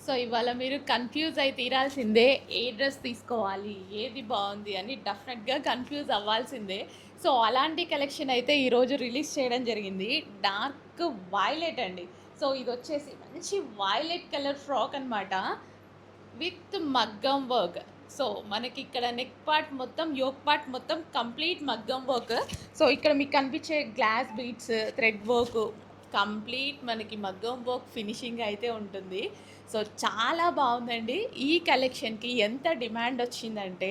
So ఇవాళ మీరు confuse అయి తీరాల్సిందే. ఏ డ్రెస్ తీసుకోవాలి? ఏది బావుంది? అని డెఫినెట్‌గా కన్ఫ్యూజ్ అవ్వాల్సిందే. సో అలాంటి కలెక్షన్ అయితే ఈరోజు రిలీజ్ చేయడం జరిగింది. డార్క్ వైలెట్ అండి. సో ఇదొచ్చేసి మంచి వైలెట్ కలర్ ఫ్రాక్ అనమాట. విత్ మగ్గం వర్క్. సో మనకి ఇక్కడ నెక్ పార్ట్ మొత్తం, యోక్ పార్ట్ మొత్తం కంప్లీట్ మగ్గం వర్క్. సో ఇక్కడ మీకు కనిపించే glass beads, thread work complete మనకి మగ్గం వర్క్ ఫినిషింగ్ అయితే ఉంటుంది. సో చాలా బాగుందండి. ఈ కలెక్షన్కి ఎంత డిమాండ్ వచ్చిందంటే,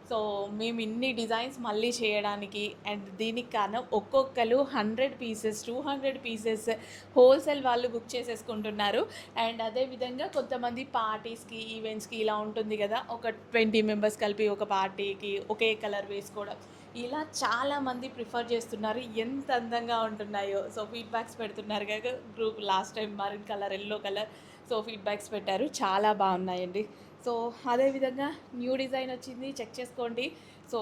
సో మేము ఇన్ని డిజైన్స్ మళ్ళీ చేయడానికి అండ్ దీనికి కారణం ఒక్కొక్కరు 100 పీసెస్, 200 పీసెస్ హోల్సేల్ వాళ్ళు బుక్ చేసేసుకుంటున్నారు. అండ్ అదేవిధంగా కొంతమంది పార్టీస్కి, ఈవెంట్స్కి ఇలా ఉంటుంది కదా, ఒక 20 మెంబర్స్ కలిపి ఒక పార్టీకి ఒకే కలర్ వేసుకోవడం, ఇలా చాలామంది ప్రిఫర్ చేస్తున్నారు. ఎంత అందంగా ఉంటున్నాయో. సో ఫీడ్బ్యాక్స్ పెడుతున్నారు కదా group. Last time maroon colour, yellow colour, so feedbacks పెట్టారు. చాలా బాగున్నాయండి. సో అదేవిధంగా న్యూ డిజైన్ వచ్చింది, చెక్ చేసుకోండి. So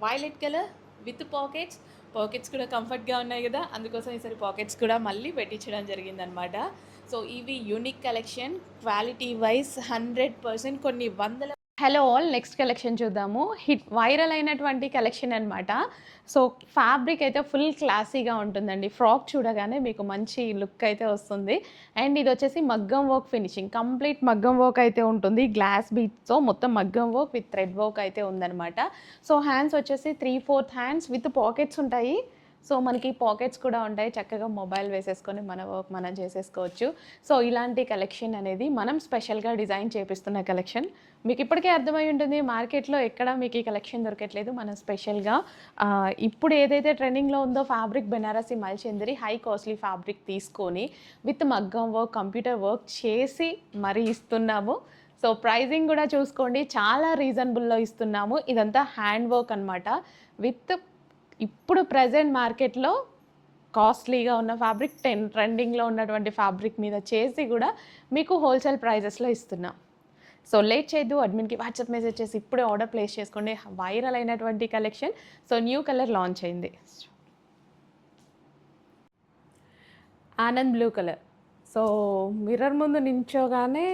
violet colour with pockets. Pockets కూడా కంఫర్ట్గా ఉన్నాయి కదా, అందుకోసం ఈసారి పాకెట్స్ కూడా మళ్ళీ పెట్టించడం జరిగిందనమాట. సో ఇవి యూనిక్ కలెక్షన్. Quality wise 100%. కొన్ని వందల. హలో ఆల్, నెక్స్ట్ కలెక్షన్ చూద్దాము. హిట్ వైరల్ అయినటువంటి కలెక్షన్ అనమాట. సో ఫ్యాబ్రిక్ అయితే ఫుల్ క్లాసీగా ఉంటుందండి. ఫ్రాక్ చూడగానే మీకు మంచి లుక్ అయితే వస్తుంది. అండ్ ఇది వచ్చేసి మగ్గం వర్క్ ఫినిషింగ్, కంప్లీట్ మగ్గం వర్క్ అయితే ఉంటుంది. గ్లాస్ బీట్స్తో మొత్తం మగ్గం వర్క్ విత్ థ్రెడ్ వర్క్ అయితే ఉందన్నమాట. సో హ్యాండ్స్ వచ్చేసి 3/4 హ్యాండ్స్ విత్ పాకెట్స్ ఉంటాయి. సో మనకి పాకెట్స్ కూడా ఉంటాయి. చక్కగా మొబైల్ వేసేసుకొని మన వర్క్ మనం చేసేసుకోవచ్చు. సో ఇలాంటి కలెక్షన్ అనేది మనం స్పెషల్గా డిజైన్ చేపిస్తున్న కలెక్షన్. మీకు ఇప్పటికే అర్థమై ఉంటుంది, మార్కెట్లో ఎక్కడ మీకు ఈ కలెక్షన్ దొరకట్లేదు. మనం స్పెషల్గా ఇప్పుడు ఏదైతే ట్రెండింగ్లో ఉందో ఫ్యాబ్రిక్ బెనారసి మల్చందరి హై కాస్ట్లీ ఫ్యాబ్రిక్ తీసుకొని విత్ మగ్గం వర్క్, కంప్యూటర్ వర్క్ చేసి మరీ ఇస్తున్నాము. సో ప్రైజింగ్ కూడా చూసుకోండి, చాలా రీజనబుల్లో ఇస్తున్నాము. ఇదంతా హ్యాండ్ వర్క్ అనమాట. విత్ ఇప్పుడు ప్రజెంట్ మార్కెట్లో కాస్ట్లీగా ఉన్న ఫ్యాబ్రిక్, ట్రెండింగ్లో ఉన్నటువంటి ఫ్యాబ్రిక్ మీద చేసి కూడా మీకు హోల్సేల్ ప్రైజెస్లో ఇస్తున్నాం. సో లేట్ చేయొద్దు, అడ్మిన్కి వాట్సాప్ మెసేజ్ చేసి ఇప్పుడే ఆర్డర్ ప్లేస్ చేసుకోండి. వైరల్ అయినటువంటి collection. So new colour launch అయింది, Anand blue colour. So mirror ముందు నించోగానే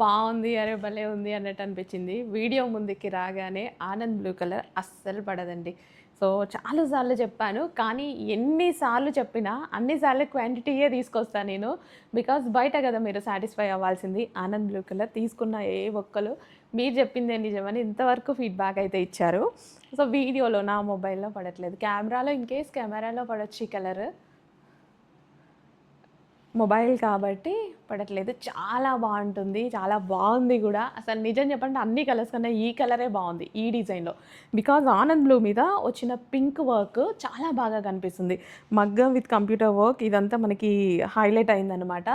బాగుంది, అరే భలే ఉంది అన్నట్టు అనిపించింది. వీడియో ముందుకి రాగానే ఆనంద్ బ్లూ కలర్ అస్సలు పడదండి. సో చాలాసార్లు చెప్పాను, కానీ ఎన్నిసార్లు చెప్పినా అన్నిసార్లు క్వాంటిటీయే తీసుకొస్తాను నేను. బికాజ్ బయట కదా మీరు సాటిస్ఫై అవ్వాల్సింది. ఆనంద్ బ్లూ కలర్ తీసుకున్న ఏ ఒక్కరు మీరు చెప్పిందే నిజమని ఇంతవరకు ఫీడ్బ్యాక్ అయితే ఇచ్చారు. సో వీడియోలో నా మొబైల్లో పడట్లేదు, కెమెరాలో ఇన్ కేస్ కెమెరాలో పడవచ్చు ఈ కలర్, మొబైల్ కాబట్టి పడట్లేదు. చాలా బాగుంటుంది, చాలా బాగుంది కూడా. అసలు నిజం చెప్పండి, అన్ని కలర్స్ కన్నా ఈ కలరే బాగుంది ఈ డిజైన్లో. బికాజ్ ఆనంద్ బ్లూ మీద వచ్చిన పింక్ వర్క్ చాలా బాగా కనిపిస్తుంది. మగ్గం విత్ కంప్యూటర్ వర్క్ ఇదంతా మనకి హైలైట్ అయిందనమాట.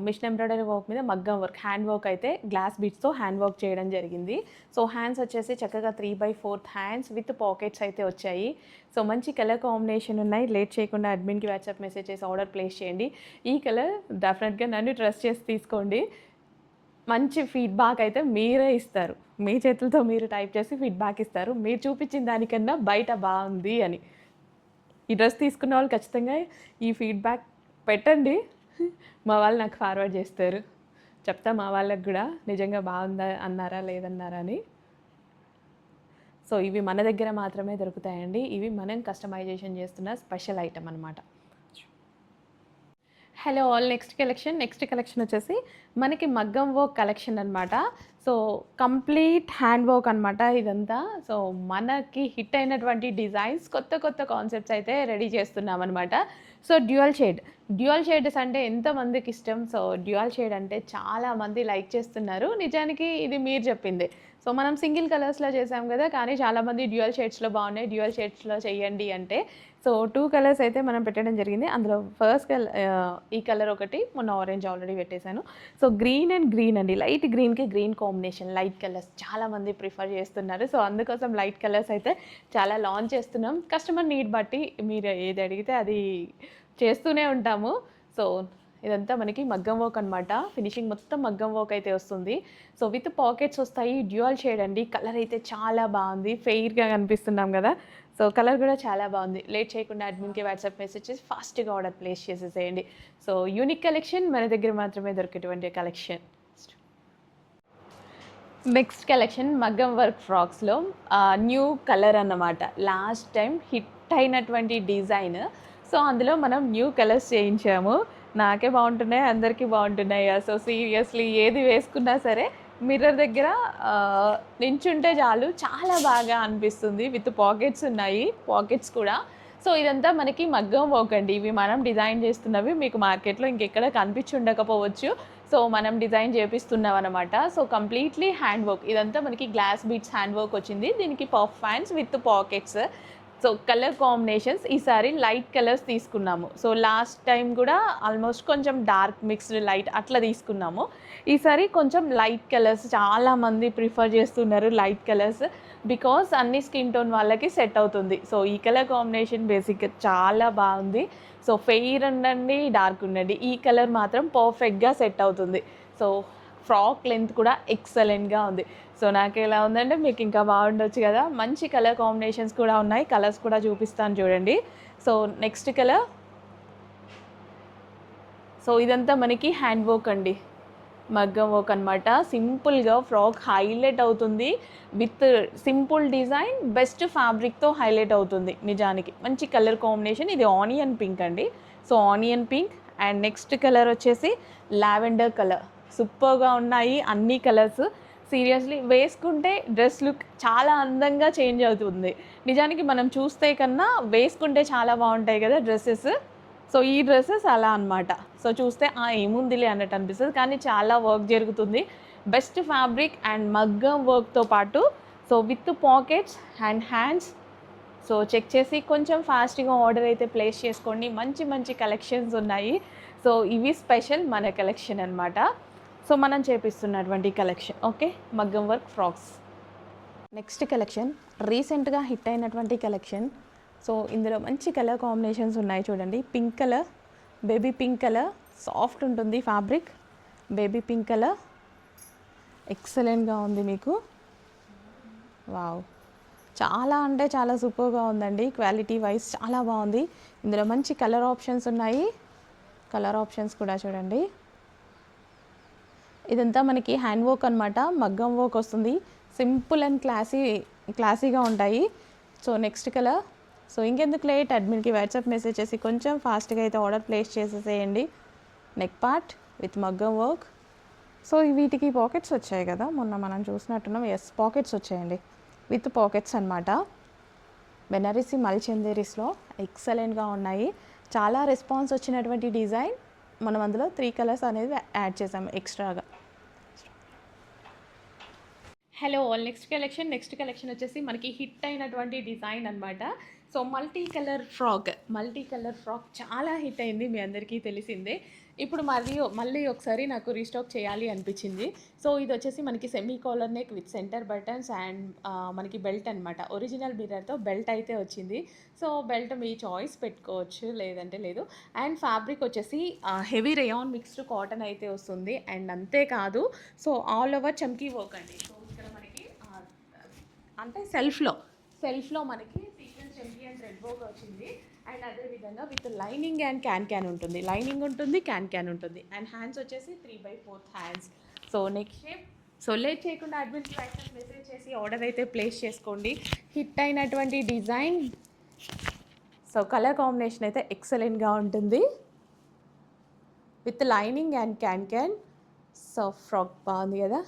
మిషన్ ఎంబ్రాయిడరీ వర్క్ మీద మగ్గం వర్క్, హ్యాండ్ వర్క్ అయితే గ్లాస్ బీట్స్తో హ్యాండ్ వర్క్ చేయడం జరిగింది. సో హ్యాండ్స్ వచ్చేసి చక్కగా 3/4 హ్యాండ్స్ విత్ పాకెట్స్ అయితే వచ్చాయి. సో మంచి కలర్ కాంబినేషన్ ఉన్నాయి. లేట్ చేయకుండా అడ్మిన్కి వాట్సాప్ మెసేజ్ చేసి ఆర్డర్ ప్లేస్ చేయండి. ఈ కలర్ డెఫినెట్గా నన్ను ట్రస్ట్ చేసి తీసుకోండి. మంచి ఫీడ్బ్యాక్ అయితే మీరే ఇస్తారు. మీ చేతులతో మీరు టైప్ చేసి ఫీడ్బ్యాక్ ఇస్తారు, మీరు చూపించిన దానికన్నా బయట బాగుంది అని. ఈ డ్రెస్ తీసుకున్న వాళ్ళు ఖచ్చితంగా ఈ ఫీడ్బ్యాక్ పెట్టండి. మా వాళ్ళు నాకు ఫార్వర్డ్ చేస్తారు. చెప్తా మా వాళ్ళకి కూడా నిజంగా బాగుందా అన్నారా లేదన్నారా అని. సో ఇవి మన దగ్గర మాత్రమే దొరుకుతాయండి. ఇవి మనం కస్టమైజేషన్ చేస్తున్న స్పెషల్ ఐటమ్ అనమాట. హలో ఆల్, నెక్స్ట్ కలెక్షన్ వచ్చేసి మనకి మగ్గం వర్క్ కలెక్షన్ అనమాట. సో కంప్లీట్ హ్యాండ్ వర్క్ అనమాట ఇదంతా. సో మనకి హిట్ అయినటువంటి డిజైన్స్, కొత్త కొత్త కాన్సెప్ట్స్ అయితే రెడీ చేస్తున్నాం అనమాట. సో డ్యూయల్ షేడ్స్ అంటే ఎంతమందికి ఇష్టం. సో డ్యూయల్ షేడ్ అంటే చాలామంది లైక్ చేస్తున్నారు. నిజానికి ఇది మీరు చెప్పింది. సో మనం సింగిల్ కలర్స్లో చేసాం కదా, కానీ చాలామంది డ్యూయల్ షేడ్స్లో బాగున్నాయి, డ్యూయల్ షేడ్స్లో చేయండి అంటే. సో 2 కలర్స్ అయితే మనం పెట్టడం జరిగింది. అందులో ఫస్ట్ కలర్ ఈ కలర్ ఒకటి, మొన్న ఆరెంజ్ ఆల్రెడీ పెట్టేశాను. సో గ్రీన్ అండ్ గ్రీన్ అండి, లైట్ గ్రీన్కి గ్రీన్ కాంబినేషన్, లైట్ కలర్స్ చాలామంది ప్రిఫర్ చేస్తున్నారు. సో అందుకోసం లైట్ కలర్స్ అయితే చాలా లాంచ్ చేస్తున్నాం. కస్టమర్ నీడ్ బట్టి మీరు ఏది అడిగితే అది చేస్తూనే ఉంటాము. సో ఇదంతా మనకి మగ్గం వర్క్ అనమాట. ఫినిషింగ్ మొత్తం మగ్గం వర్క్ అయితే వస్తుంది. సో విత్ పాకెట్స్ వస్తాయి. డ్యూయల్ షేడ్ అండి. కలర్ అయితే చాలా బాగుంది, ఫెయిర్గా కనిపిస్తున్నాం కదా. సో కలర్ కూడా చాలా బాగుంది. లేట్ చేయకుండా అడ్మిన్కి వాట్సాప్ మెసేజ్ చేసి ఫాస్ట్గా ఆర్డర్ ప్లేస్ చేసేసేయండి. సో యూనిక్ కలెక్షన్, మన దగ్గర మాత్రమే దొరికేటువంటి కలెక్షన్. నెక్స్ట్ కలెక్షన్ మగ్గం వర్క్ ఫ్రాక్స్లో న్యూ కలర్ అన్నమాట. లాస్ట్ టైం హిట్ అయినటువంటి డిజైన్. సో అందులో మనం న్యూ కలర్స్ చేయించాము. నాకే బాగుంటున్నాయి, అందరికీ బాగుంటున్నాయి. సో సీరియస్లీ ఏది వేసుకున్నా సరే మిర్రర్ దగ్గర నించుంటే చాలు చాలా బాగా అనిపిస్తుంది. విత్ పాకెట్స్ ఉన్నాయి, పాకెట్స్ కూడా. సో ఇదంతా మనకి మగ్గం వర్క్ అండి. ఇవి మనం డిజైన్ చేస్తున్నవి. మీకు మార్కెట్లో ఇంకెక్కడ కనిపించి ఉండకపోవచ్చు. సో మనం డిజైన్ చేపిస్తున్నాం అనమాట. So completely hand work. ఇదంతా మనకి గ్లాస్ బీట్స్ హ్యాండ్ వర్క్ వచ్చింది. దీనికి puff hands with pockets. So colour combinations ఈసారి లైట్ కలర్స్ తీసుకున్నాము. సో లాస్ట్ టైం కూడా ఆల్మోస్ట్ కొంచెం డార్క్ మిక్స్డ్ లైట్ అట్లా తీసుకున్నాము. ఈసారి కొంచెం లైట్ కలర్స్ చాలామంది ప్రిఫర్ చేస్తున్నారు. లైట్ కలర్స్ బికాస్ అన్ని స్కిన్ టోన్ వాళ్ళకి సెట్ అవుతుంది. సో ఈ కలర్ కాంబినేషన్ బేసిక్గా చాలా బాగుంది. సో ఫెయిర్ ఉండండి, డార్క్ ఉండండి, ఈ కలర్ మాత్రం పర్ఫెక్ట్గా సెట్ అవుతుంది. సో ఫ్రాక్ లెంత్ కూడా ఎక్సలెంట్గా ఉంది. సో నాకు ఎలా ఉందంటే మీకు ఇంకా బాగుండొచ్చు కదా. మంచి కలర్ కాంబినేషన్స్ కూడా ఉన్నాయి. కలర్స్ కూడా చూపిస్తాను చూడండి. So next colour. సో ఇదంతా మనకి హ్యాండ్ వర్క్ అండి, మగ్గం వర్క్ అనమాట. సింపుల్గా ఫ్రాక్ హైలైట్ అవుతుంది. విత్ సింపుల్ డిజైన్, బెస్ట్ ఫ్యాబ్రిక్తో హైలైట్ అవుతుంది. నిజానికి మంచి కలర్ కాంబినేషన్. ఇది ఆనియన్ పింక్ అండి. So onion pink and next colour వచ్చేసి లావెండర్ కలర్. సూపర్గా ఉన్నాయి అన్ని కలర్స్. సీరియస్లీ వేసుకుంటే డ్రెస్ లుక్ చాలా అందంగా చేంజ్ అవుతుంది. నిజానికి మనం చూస్తే కన్నా వేసుకుంటే చాలా బాగుంటాయి కదా డ్రెస్సెస్. సో ఈ డ్రెస్సెస్ అలా అనమాట. సో చూస్తే ఏముందిలే అన్నట్టు అనిపిస్తుంది, కానీ చాలా వర్క్ జరుగుతుంది. బెస్ట్ ఫ్యాబ్రిక్ అండ్ మగ్గం వర్క్తో పాటు so with pockets and hands. So check చేసి కొంచెం ఫాస్ట్గా ఆర్డర్ అయితే ప్లేస్ చేసుకోండి. మంచి మంచి కలెక్షన్స్ ఉన్నాయి. సో ఇవి స్పెషల్ మన కలెక్షన్ అనమాట. సో మనం చేపిస్తున్నటువంటి కలెక్షన్ ఓకే, మగ్గం వర్క్ ఫ్రాక్స్. నెక్స్ట్ కలెక్షన్ రీసెంట్గా హిట్ అయినటువంటి కలెక్షన్. సో ఇందులో మంచి కలర్ కాంబినేషన్స్ ఉన్నాయి చూడండి. Pink colour, baby pink colour, soft ఉంటుంది ఫ్యాబ్రిక్. బేబీ పింక్ కలర్ ఎక్సలెంట్గా ఉంది మీకు. వావ్, చాలా అంటే చాలా సూపర్గా ఉందండి. క్వాలిటీ వైజ్ చాలా బాగుంది. ఇందులో మంచి కలర్ ఆప్షన్స్ ఉన్నాయి. కలర్ ఆప్షన్స్ కూడా చూడండి. ఇదంతా మనకి హ్యాండ్ వర్క్ అనమాట, మగ్గం వర్క్ వస్తుంది. సింపుల్ అండ్ క్లాసీగా ఉంటాయి. So next colour. సో ఇంకెందుకు లేట్, అడ్మిన్కి వాట్సాప్ మెసేజ్ చేసి కొంచెం ఫాస్ట్గా అయితే ఆర్డర్ ప్లేస్ చేసేసేయండి. నెక్ పార్ట్ విత్ మగ్గం వర్క్. సో వీటికి పాకెట్స్ వచ్చాయి కదా, మొన్న మనం చూసినట్టున్నాం. ఎస్, పాకెట్స్ వచ్చాయండి, విత్ పాకెట్స్ అనమాట. బెనారసి మల్చందేరీస్లో ఎక్సలెంట్గా ఉన్నాయి. చాలా రెస్పాన్స్ వచ్చినటువంటి డిజైన్. మనం అందులో 3 కలర్స్ అనేది యాడ్ చేసాము ఎక్స్ట్రాగా. హలో ఆల్, నెక్స్ట్ కలెక్షన్ వచ్చేసి మనకి హిట్ అయినటువంటి డిజైన్ అనమాట. సో మల్టీ కలర్ ఫ్రాక్ చాలా హిట్ అయింది, మీ అందరికీ తెలిసిందే. ఇప్పుడు మళ్ళీ ఒకసారి నాకు రీస్టాక్ చేయాలి అనిపించింది. సో ఇది వచ్చేసి మనకి semi collar neck with centre buttons and మనకి బెల్ట్ అనమాట. ఒరిజినల్ మిర్రర్తో బెల్ట్ అయితే వచ్చింది. సో బెల్ట్ మీ చాయిస్ పెట్టుకోవచ్చు, లేదంటే లేదు. అండ్ ఫ్యాబ్రిక్ వచ్చేసి హెవీ రేయాన్ మిక్స్డ్ కాటన్ అయితే వస్తుంది. అండ్ అంతేకాదు సో ఆల్ ఓవర్ చమ్కీ వర్క్ అండి. సో ఇక్కడ మనకి అంటే సెల్ఫ్లో మనకి సీక్వెన్స్ చమ్కీ అండ్ థ్రెడ్ వర్క్ వచ్చింది. అండ్ అదేవిధంగా విత్ లైనింగ్ అండ్ క్యాన్ ఉంటుంది. లైనింగ్ ఉంటుంది, క్యాన్ ఉంటుంది. అండ్ హ్యాండ్స్ వచ్చేసి 3/4 hands. So next shape. So late చేయకుండా అడ్మిన్కి వాట్సాప్ మెసేజ్ చేసి ఆర్డర్ అయితే ప్లేస్ చేసుకోండి. హిట్ అయినటువంటి డిజైన్. సో కలర్ కాంబినేషన్ అయితే ఎక్సలెంట్గా ఉంటుంది with lining and can. So frock బాగుంది కదా.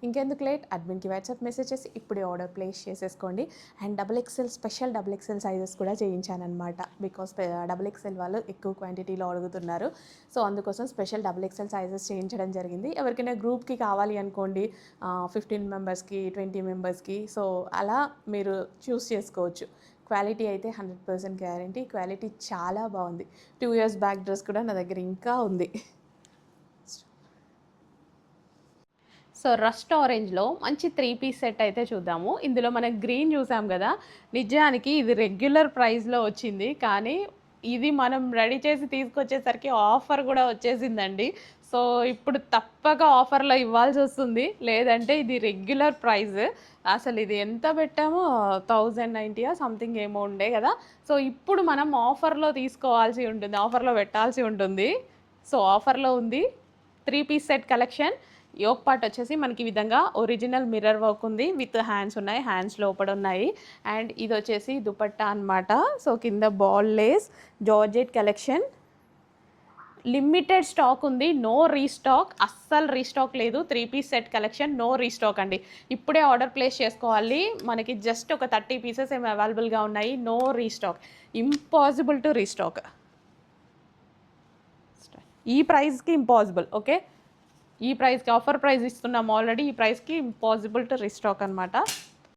ఇంకెందుకు లేట్, అడ్మిన్కి వాట్సాప్ మెసేజ్ చేసి ఇప్పుడే ఆర్డర్ ప్లేస్ చేసేసుకోండి. And special double XL sizes కూడా చేయించానమాట. బికాస్ డబుల్ ఎక్సెల్ వాళ్ళు ఎక్కువ క్వాంటిటీలో అడుగుతున్నారు. సో అందుకోసం స్పెషల్ డబుల్ ఎక్సెల్ సైజెస్ చేయించడం జరిగింది. ఎవరికైనా గ్రూప్కి కావాలి అనుకోండి, 15 మెంబర్స్కి, 20 మెంబర్స్కి, సో అలా మీరు చూస్ చేసుకోవచ్చు. క్వాలిటీ అయితే 100% గ్యారంటీ. క్వాలిటీ చాలా బాగుంది. 2 years బ్యాక్ డ్రెస్ కూడా నా దగ్గర ఇంకా ఉంది. సో రస్ట్ ఆరెంజ్లో మంచి 3 పీస్ సెట్ అయితే చూద్దాము. ఇందులో మనం గ్రీన్ చూసాం కదా, నిజానికి ఇది రెగ్యులర్ ప్రైస్లో వచ్చింది, కానీ ఇది మనం రెడీ చేసి తీసుకొచ్చేసరికి ఆఫర్ కూడా వచ్చేసిందండి. సో ఇప్పుడు తప్పక ఆఫర్లో ఇవ్వాల్సి వస్తుంది, లేదంటే ఇది రెగ్యులర్ ప్రైస్. అసలు ఇది ఎంత పెట్టామో 1090 సంథింగ్ ఏమో ఉండే కదా. సో ఇప్పుడు మనం ఆఫర్లో తీసుకోవాల్సి ఉంటుంది, ఆఫర్లో పెట్టాల్సి ఉంటుంది. సో ఆఫర్లో ఉంది 3 piece set collection. Yoke part వచ్చేసి మనకి ఈ విధంగా ఒరిజినల్ మిర్రర్ వర్క్ ఉంది, విత్ హ్యాండ్స్ ఉన్నాయి, హ్యాండ్స్ లోపల ఉన్నాయి. అండ్ ఇది వచ్చేసి దుపట్టా అనమాట. సో కింద ball lace georgette collection, limited stock ఉంది, నో రీస్టాక్, అస్సలు రీస్టాక్ లేదు. 3 piece set collection, no restock అండి. ఇప్పుడే ఆర్డర్ ప్లేస్ చేసుకోవాలి. మనకి జస్ట్ ఒక 30 పీసెస్ ఏమి అవైలబుల్గా ఉన్నాయి, no restock, impossible to restock. ఈ ప్రైస్కి ఇంపాసిబుల్, ఓకే, ఈ ప్రైస్కి ఆఫర్ ప్రైస్ ఇస్తున్నాము ఆల్రెడీ, ఈ ప్రైస్కి ఇంపాసిబుల్ టు రీస్టాక్ అనమాట.